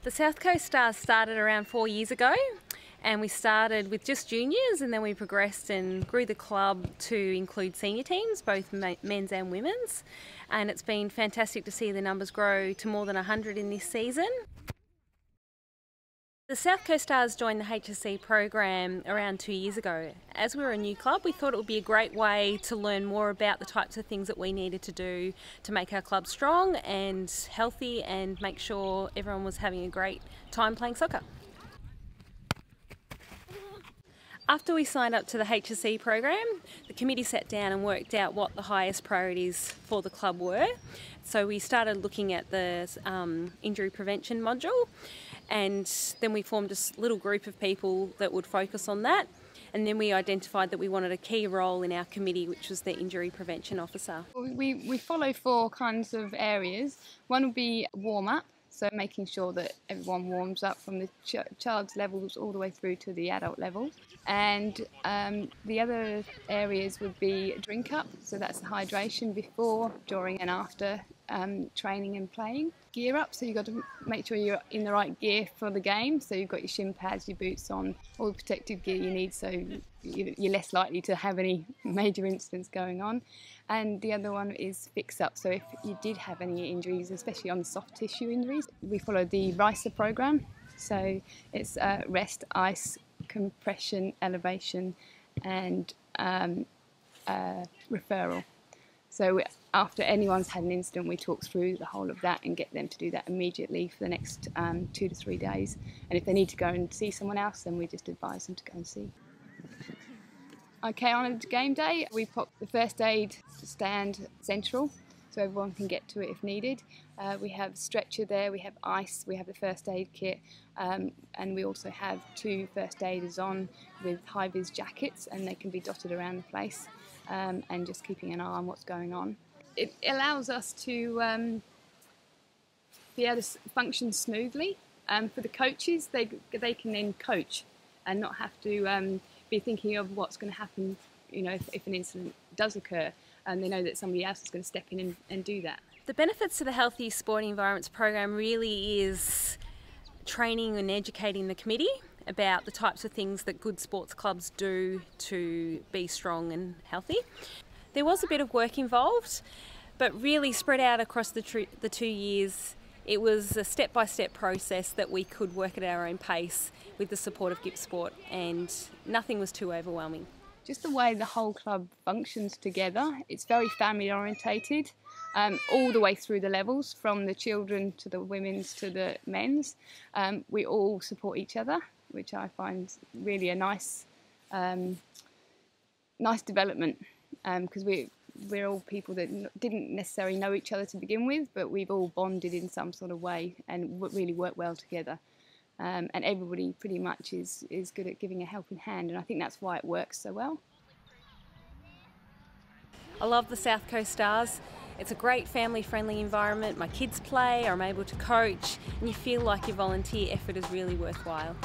The South Coast Stars started around 4 years ago, and we started with just juniors, and then we progressed and grew the club to include senior teams, both men's and women's, and it's been fantastic to see the numbers grow to more than 100 in this season. The South Coast Stars joined the HSC program around 2 years ago. As we were a new club, we thought it would be a great way to learn more about the types of things that we needed to do to make our club strong and healthy and make sure everyone was having a great time playing soccer. After we signed up to the HSC program, the committee sat down and worked out what the highest priorities for the club were. So we started looking at the injury prevention module, and then we formed a little group of people that would focus on that. And then we identified that we wanted a key role in our committee, which was the injury prevention officer. We follow 4 kinds of areas. One would be warm-up, so making sure that everyone warms up from the child's levels all the way through to the adult level. And the other areas would be drink up, so that's the hydration before, during and after training and playing. Gear up, so you've got to make sure you're in the right gear for the game, so you've got your shin pads, your boots on, all the protective gear you need, so you're less likely to have any major incidents going on. And the other one is fix up, so if you did have any injuries, especially on soft tissue injuries, we follow the RISA program, so it's rest, ice, compression, elevation and referral. So after anyone's had an incident, we talk through the whole of that and get them to do that immediately for the next 2 to 3 days. And if they need to go and see someone else, then we just advise them to go and see. Okay, on a game day, we pop the first aid stand central, so everyone can get to it if needed. We have stretcher there, we have ice, we have the first aid kit, and we also have 2 first aiders on with high-vis jackets, and they can be dotted around the place, and just keeping an eye on what's going on. It allows us to be able to function smoothly. For the coaches, they can then coach and not have to be thinking of what's going to happen, you know, if an incident does occur, and they know that somebody else is going to step in and do that. The benefits to the Healthy Sporting Environments program really is training and educating the committee about the types of things that good sports clubs do to be strong and healthy. There was a bit of work involved, but really spread out across the 2 years, it was a step-by-step process that we could work at our own pace with the support of GippSport, and nothing was too overwhelming. Just the way the whole club functions together, it's very family orientated, all the way through the levels, from the children to the women's to the men's. We all support each other, which I find really a nice development, because we're all people that didn't necessarily know each other to begin with, but we've all bonded in some sort of way and really work well together. And everybody pretty much is good at giving a helping hand, and I think that's why it works so well. I love the South Coast Stars. It's a great family-friendly environment. My kids play, or I'm able to coach, and you feel like your volunteer effort is really worthwhile.